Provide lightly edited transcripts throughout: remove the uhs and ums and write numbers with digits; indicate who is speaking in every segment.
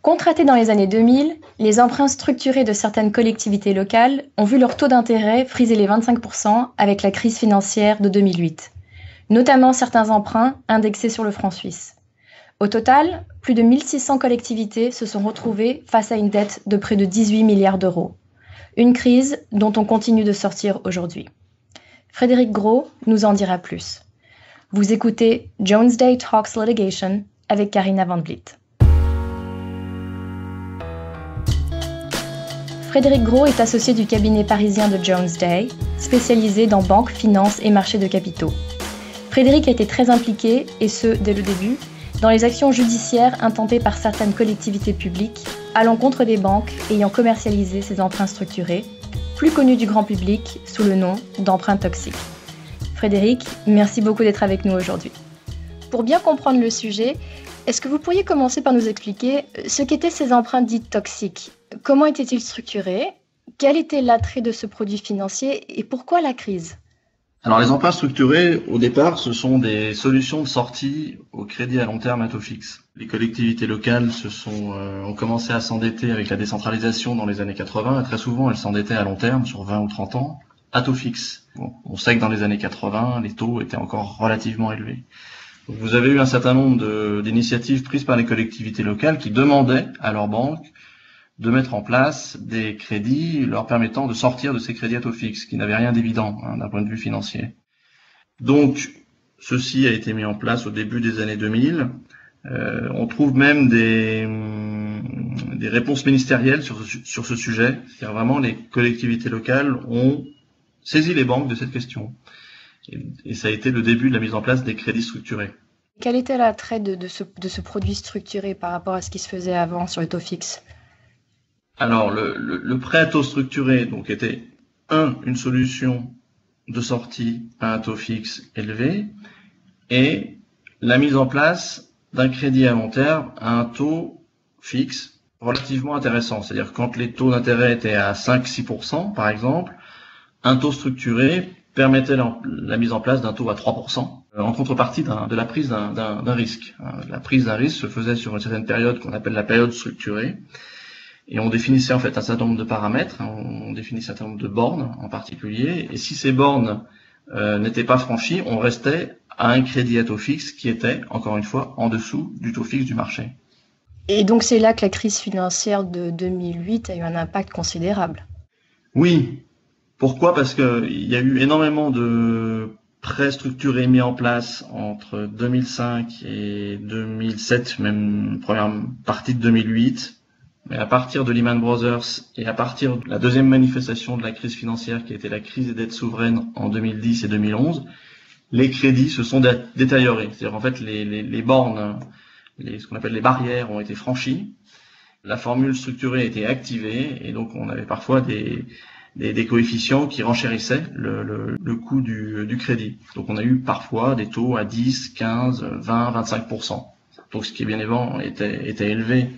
Speaker 1: Contractés dans les années 2000, les emprunts structurés de certaines collectivités locales ont vu leur taux d'intérêt friser les 25% avec la crise financière de 2008, notamment certains emprunts indexés sur le franc suisse. Au total, plus de 1600 collectivités se sont retrouvées face à une dette de près de 18 milliards d'euros. Une crise dont on continue de sortir aujourd'hui. Frédéric Gros nous en dira plus. Vous écoutez Jones Day Talks Litigation avec Karina Van Vliet. Frédéric Gros est associé du cabinet parisien de Jones Day, spécialisé dans banque, finance et marché de capitaux. Frédéric a été très impliqué, et ce, dès le début, dans les actions judiciaires intentées par certaines collectivités publiques à l'encontre des banques ayant commercialisé ces emprunts structurés, plus connus du grand public sous le nom d'emprunts toxiques. Frédéric, merci beaucoup d'être avec nous aujourd'hui. Pour bien comprendre le sujet, est-ce que vous pourriez commencer par nous expliquer ce qu'étaient ces emprunts dits toxiques ? Comment étaient-ils structurés ? Quel était l'attrait de ce produit financier et pourquoi la crise ?
Speaker 2: Alors les emprunts structurés, au départ, ce sont des solutions de sortie au crédit à long terme à taux fixe. Les collectivités locales ont commencé à s'endetter avec la décentralisation dans les années 80 et très souvent elles s'endettaient à long terme, sur 20 ou 30 ans, à taux fixe. Bon, on sait que dans les années 80, les taux étaient encore relativement élevés. Donc, vous avez eu un certain nombre d'initiatives prises par les collectivités locales qui demandaient à leurs banques de mettre en place des crédits leur permettant de sortir de ces crédits à taux fixe, qui n'avaient rien d'évident d'un point de vue financier. Donc, ceci a été mis en place au début des années 2000. On trouve même des réponses ministérielles sur ce sujet. C'est-à-dire vraiment les collectivités locales ont saisi les banques de cette question. Et ça a été le début de la mise en place des crédits structurés.
Speaker 1: Quel était l'attrait de ce produit structuré par rapport à ce qui se faisait avant sur les taux fixes ?
Speaker 2: Alors, le prêt à taux structuré donc était une solution de sortie à un taux fixe élevé et la mise en place d'un crédit à long terme à un taux fixe relativement intéressant. C'est-à-dire quand les taux d'intérêt étaient à 5-6% par exemple, un taux structuré permettait la mise en place d'un taux à 3% en contrepartie de la prise d'un risque. La prise d'un risque se faisait sur une certaine période qu'on appelle la période structurée. Et on définissait en fait un certain nombre de paramètres, on définissait un certain nombre de bornes en particulier, et si ces bornes n'étaient pas franchies, on restait à un crédit à taux fixe qui était, encore une fois, en dessous du taux fixe du marché.
Speaker 1: Et donc c'est là que la crise financière de 2008 a eu un impact considérable.
Speaker 2: Oui. Pourquoi ? Parce qu'il y a eu énormément de prêts structurés mis en place entre 2005 et 2007, même première partie de 2008. Mais à partir de Lehman Brothers et à partir de la deuxième manifestation de la crise financière qui a été la crise des dettes souveraines en 2010 et 2011, les crédits se sont détériorés. C'est-à-dire en fait les bornes, ce qu'on appelle les barrières ont été franchies, la formule structurée a été activée et donc on avait parfois des coefficients qui renchérissaient le coût du crédit. Donc on a eu parfois des taux à 10, 15, 20, 25%. Donc ce qui bien évidemment était élevé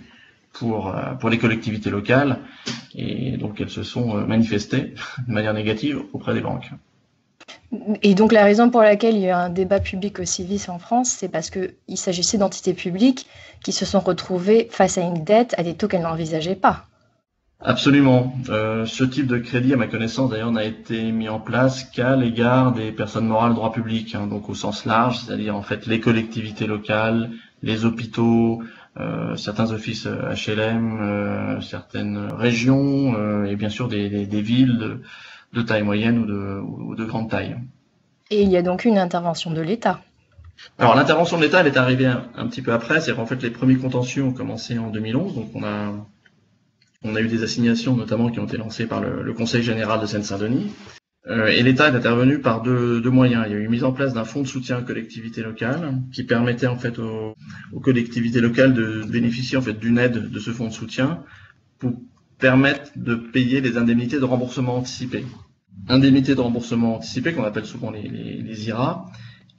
Speaker 2: pour les collectivités locales et donc elles se sont manifestées de manière négative auprès des banques.
Speaker 1: Et donc la raison pour laquelle il y a eu un débat public aussi vif en France, c'est parce qu'il s'agissait d'entités publiques qui se sont retrouvées face à une dette à des taux qu'elles n'envisageaient pas.
Speaker 2: Absolument. Ce type de crédit, à ma connaissance d'ailleurs, n'a été mis en place qu'à l'égard des personnes morales de droit public, donc au sens large, c'est-à-dire en fait les collectivités locales, les hôpitaux, certains offices HLM, certaines régions et bien sûr des villes de taille moyenne ou de grande taille.
Speaker 1: Et il y a donc une intervention de l'État.
Speaker 2: Alors l'intervention de l'État, elle est arrivée un petit peu après, c'est-à-dire en fait les premiers contentieux ont commencé en 2011, donc on a eu des assignations notamment qui ont été lancées par le Conseil général de Seine-Saint-Denis. Et l'État est intervenu par deux moyens. Il y a eu mise en place d'un fonds de soutien aux collectivités locales qui permettait en fait aux collectivités locales de bénéficier en fait d'une aide de ce fonds de soutien pour permettre de payer les indemnités de remboursement anticipé. Indemnités de remboursement anticipé qu'on appelle souvent les IRA,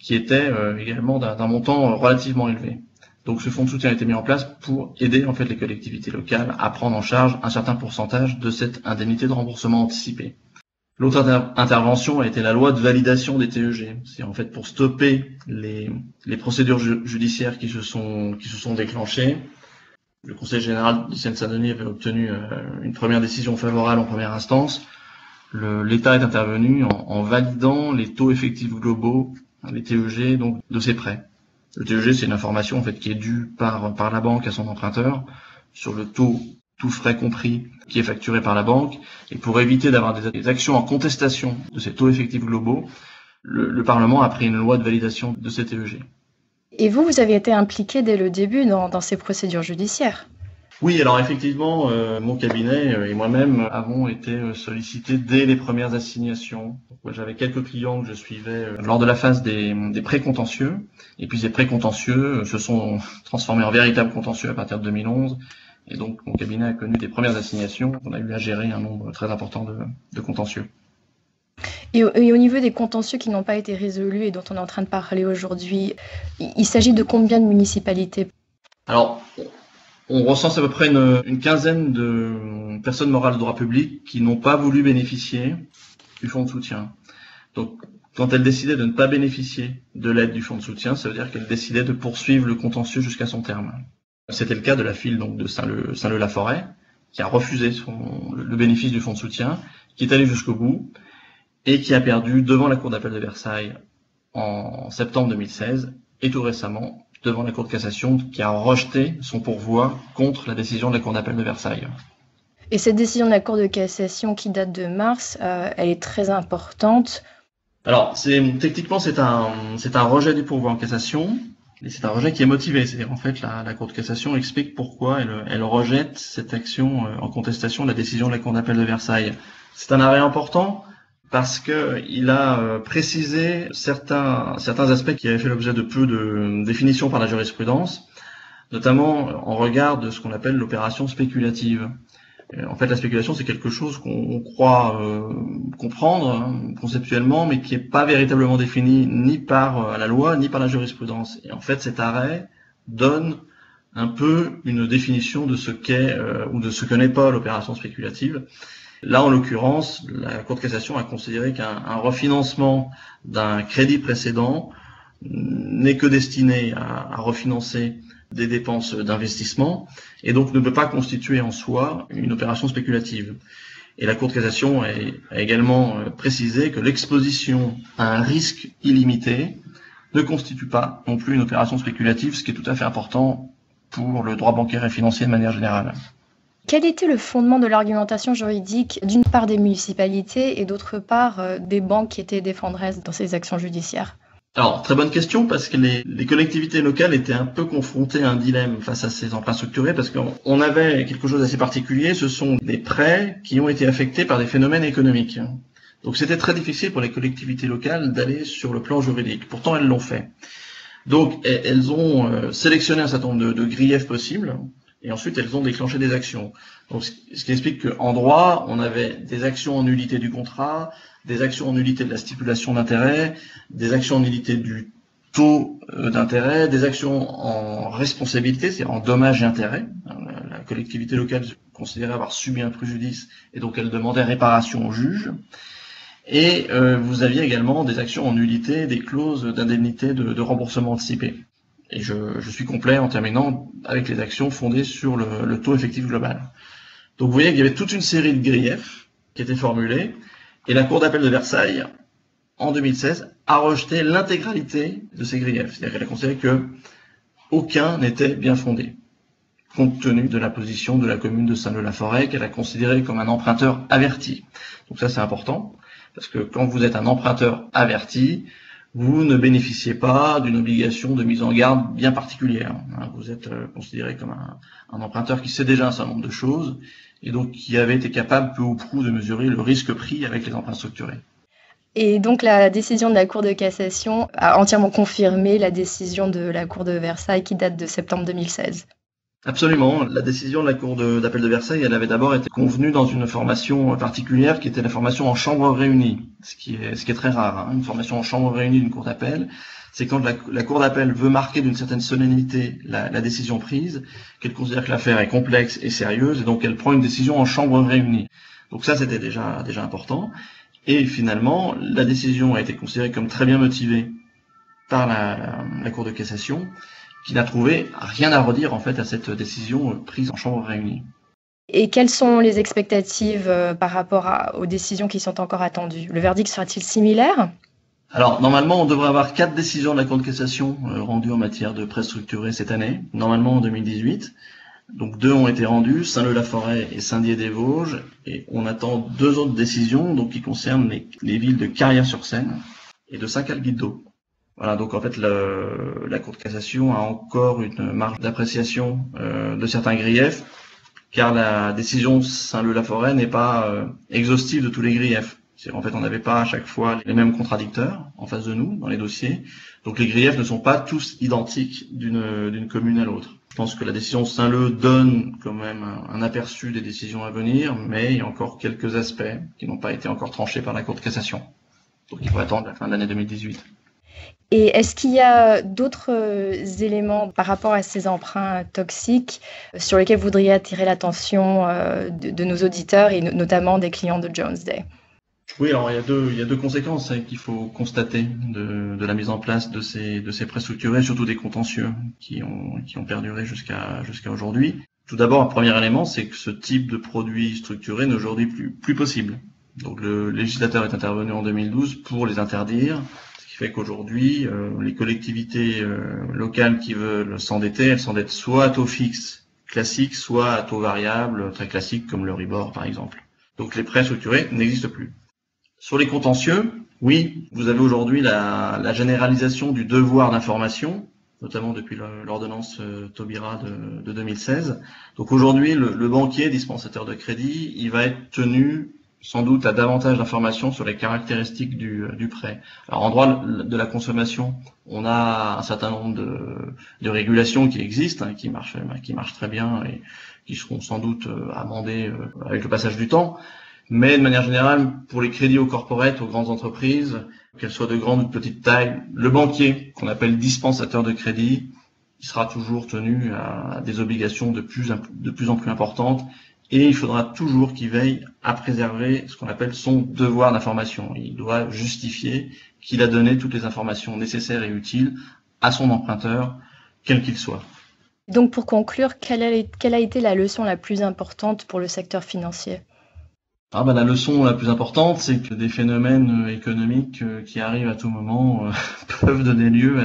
Speaker 2: qui étaient également d'un montant relativement élevé. Donc ce fonds de soutien a été mis en place pour aider en fait les collectivités locales à prendre en charge un certain pourcentage de cette indemnité de remboursement anticipé. L'autre intervention a été la loi de validation des TEG. C'est en fait pour stopper les procédures judiciaires qui se sont déclenchées. Le Conseil général de Seine-Saint-Denis avait obtenu une première décision favorable en première instance. L'État est intervenu en validant les taux effectifs globaux, les TEG, donc de ces prêts. Le TEG, c'est une information en fait qui est due par la banque à son emprunteur sur le taux, tout frais compris, qui est facturé par la banque. Et pour éviter d'avoir des actions en contestation de ces taux effectifs globaux, le Parlement a pris une loi de validation de ces TEG.
Speaker 1: Et vous avez été impliqué dès le début dans ces procédures judiciaires.
Speaker 2: Oui, alors effectivement, mon cabinet et moi-même avons été sollicités dès les premières assignations. J'avais quelques clients que je suivais lors de la phase des précontentieux, et puis ces précontentieux se sont transformés en véritables contentieux à partir de 2011, et donc mon cabinet a connu des premières assignations. On a eu à gérer un nombre très important de contentieux.
Speaker 1: Et au niveau des contentieux qui n'ont pas été résolus et dont on est en train de parler aujourd'hui, il s'agit de combien de municipalités?
Speaker 2: Alors, on recense à peu près une quinzaine de personnes morales de droit public qui n'ont pas voulu bénéficier du fonds de soutien. Donc, quand elles décidaient de ne pas bénéficier de l'aide du fonds de soutien, ça veut dire qu'elles décidaient de poursuivre le contentieux jusqu'à son terme. C'était le cas de la file donc de Saint-Leu-la-Forêt, qui a refusé le bénéfice du fonds de soutien, qui est allé jusqu'au bout et qui a perdu devant la Cour d'appel de Versailles en septembre 2016 et tout récemment devant la Cour de cassation qui a rejeté son pourvoi contre la décision de la Cour d'appel de Versailles.
Speaker 1: Et cette décision de la Cour de cassation qui date de mars, elle est très importante.
Speaker 2: Alors, techniquement, c'est un rejet du pourvoi en cassation, et c'est un rejet qui est motivé. C'est-à-dire, en fait, la Cour de cassation explique pourquoi elle rejette cette action en contestation de la décision de la Cour d'appel de Versailles. C'est un arrêt important parce que il a précisé certains aspects qui avaient fait l'objet de peu de définitions par la jurisprudence, notamment en regard de ce qu'on appelle l'opération spéculative. En fait, la spéculation, c'est quelque chose qu'on croit comprendre conceptuellement, mais qui n'est pas véritablement défini ni par la loi, ni par la jurisprudence. Et en fait, cet arrêt donne un peu une définition de ce qu'est ou de ce que n'est pas l'opération spéculative. Là, en l'occurrence, la Cour de cassation a considéré qu'un refinancement d'un crédit précédent n'est que destiné à refinancer des dépenses d'investissement et donc ne peut pas constituer en soi une opération spéculative. Et la Cour de cassation a également précisé que l'exposition à un risque illimité ne constitue pas non plus une opération spéculative, ce qui est tout à fait important pour le droit bancaire et financier de manière générale.
Speaker 1: Quel était le fondement de l'argumentation juridique d'une part des municipalités et d'autre part des banques qui étaient défenderesses dans ces actions judiciaires?
Speaker 2: Alors, très bonne question, parce que les collectivités locales étaient un peu confrontées à un dilemme face à ces emprunts structurés, parce qu'on avait quelque chose d'assez particulier, ce sont des prêts qui ont été affectés par des phénomènes économiques. Donc c'était très difficile pour les collectivités locales d'aller sur le plan juridique. Pourtant, elles l'ont fait. Donc, elles ont sélectionné un certain nombre de griefs possibles, et ensuite elles ont déclenché des actions. Donc, ce qui explique qu'en droit, on avait des actions en nullité du contrat, des actions en nullité de la stipulation d'intérêt, des actions en nullité du taux d'intérêt, des actions en responsabilité, c'est-à-dire en dommages et intérêts. La collectivité locale considérait avoir subi un préjudice et donc elle demandait réparation au juge. Et vous aviez également des actions en nullité, des clauses d'indemnité de remboursement anticipé. Et je suis complet en terminant avec les actions fondées sur le taux effectif global. Donc vous voyez qu'il y avait toute une série de griefs qui étaient formulés, et la Cour d'appel de Versailles, en 2016, a rejeté l'intégralité de ces griefs. C'est-à-dire qu'elle a considéré que aucun n'était bien fondé, compte tenu de la position de la commune de Saint-Leu-la-Forêt, qu'elle a considéré comme un emprunteur averti. Donc ça, c'est important, parce que quand vous êtes un emprunteur averti, vous ne bénéficiez pas d'une obligation de mise en garde bien particulière. Vous êtes considéré comme un emprunteur qui sait déjà un certain nombre de choses et donc qui avait été capable peu ou prou de mesurer le risque pris avec les emprunts structurés.
Speaker 1: Et donc la décision de la Cour de cassation a entièrement confirmé la décision de la Cour de Versailles qui date de septembre 2016.
Speaker 2: Absolument. La décision de la Cour d'appel de Versailles, elle avait d'abord été convenue dans une formation particulière qui était la formation en chambre réunie, ce qui est très rare. Une formation en chambre réunie d'une cour d'appel, c'est quand la Cour d'appel veut marquer d'une certaine solennité la décision prise, qu'elle considère que l'affaire est complexe et sérieuse, et donc elle prend une décision en chambre réunie. Donc ça, c'était déjà important. Et finalement, la décision a été considérée comme très bien motivée par la Cour de cassation, qui n'a trouvé rien à redire en fait à cette décision prise en chambre réunie.
Speaker 1: Et quelles sont les expectatives par rapport aux décisions qui sont encore attendues? Le verdict sera-t-il similaire?
Speaker 2: Alors, normalement, on devrait avoir 4 décisions de la Cour de cassation rendues en matière de prêts structurés cette année, normalement en 2018. Donc 2 ont été rendues, Saint-Leu-la-Forêt et Saint-Dié-des-Vosges, et on attend 2 autres décisions donc qui concernent les villes de Carrière-sur-Seine et de Saint-Calguiddo. Voilà, donc en fait la Cour de cassation a encore une marge d'appréciation de certains griefs, car la décision Saint-Leu-la-Forêt n'est pas exhaustive de tous les griefs. En fait, on n'avait pas à chaque fois les mêmes contradicteurs en face de nous dans les dossiers, donc les griefs ne sont pas tous identiques d'une commune à l'autre. Je pense que la décision Saint-Leu donne quand même un aperçu des décisions à venir, mais il y a encore quelques aspects qui n'ont pas été encore tranchés par la Cour de cassation. Donc il faut attendre la fin de l'année 2018.
Speaker 1: Et est-ce qu'il y a d'autres éléments par rapport à ces emprunts toxiques sur lesquels vous voudriez attirer l'attention de nos auditeurs et notamment des clients de Jones Day?
Speaker 2: Oui, alors il y a deux conséquences qu'il faut constater de la mise en place de ces prêts structurés, surtout des contentieux qui ont perduré jusqu'à aujourd'hui. Tout d'abord, un premier élément, c'est que ce type de produit structuré n'est aujourd'hui plus possible. Donc le législateur est intervenu en 2012 pour les interdire, ce qui fait qu'aujourd'hui, les collectivités locales qui veulent s'endetter, elles s'endettent soit à taux fixe classique, soit à taux variable très classique comme le Euribor par exemple. Donc les prêts structurés n'existent plus. Sur les contentieux, oui, vous avez aujourd'hui la généralisation du devoir d'information, notamment depuis l'ordonnance Taubira de 2016. Donc aujourd'hui, le banquier dispensateur de crédit, il va être tenu sans doute à davantage d'informations sur les caractéristiques du prêt. Alors en droit de la consommation, on a un certain nombre de régulations qui existent, qui marchent très bien et qui seront sans doute amendées avec le passage du temps. Mais de manière générale, pour les crédits aux corporates, aux grandes entreprises, qu'elles soient de grande ou de petite taille, le banquier, qu'on appelle dispensateur de crédit, il sera toujours tenu à des obligations de plus en plus importantes et il faudra toujours qu'il veille à préserver ce qu'on appelle son devoir d'information. Il doit justifier qu'il a donné toutes les informations nécessaires et utiles à son emprunteur, quel qu'il soit.
Speaker 1: Donc pour conclure, quelle a été la leçon la plus importante pour le secteur financier ?
Speaker 2: La leçon la plus importante, c'est que des phénomènes économiques qui arrivent à tout moment peuvent donner lieu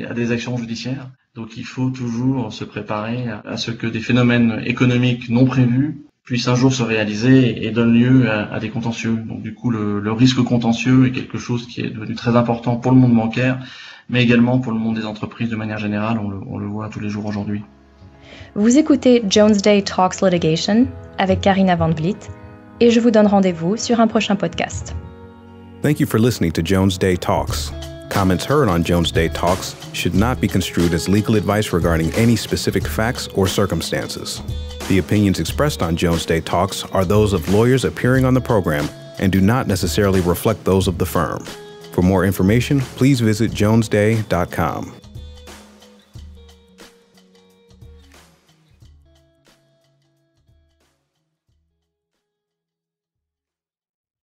Speaker 2: à des actions judiciaires. Donc il faut toujours se préparer à ce que des phénomènes économiques non prévus puissent un jour se réaliser et donnent lieu à des contentieux. Donc du coup, le risque contentieux est quelque chose qui est devenu très important pour le monde bancaire, mais également pour le monde des entreprises de manière générale. On le voit tous les jours aujourd'hui.
Speaker 1: Vous écoutez Jones Day Talks Litigation avec Karina Van Vliet. Et je vous donne rendez-vous sur un prochain podcast.
Speaker 3: Thank you for listening to Jones Day Talks. Comments heard on Jones Day Talks should not be construed as legal advice regarding any specific facts or circumstances. The opinions expressed on Jones Day Talks are those of lawyers appearing on the program and do not necessarily reflect those of the firm. For more information, please visit jonesday.com.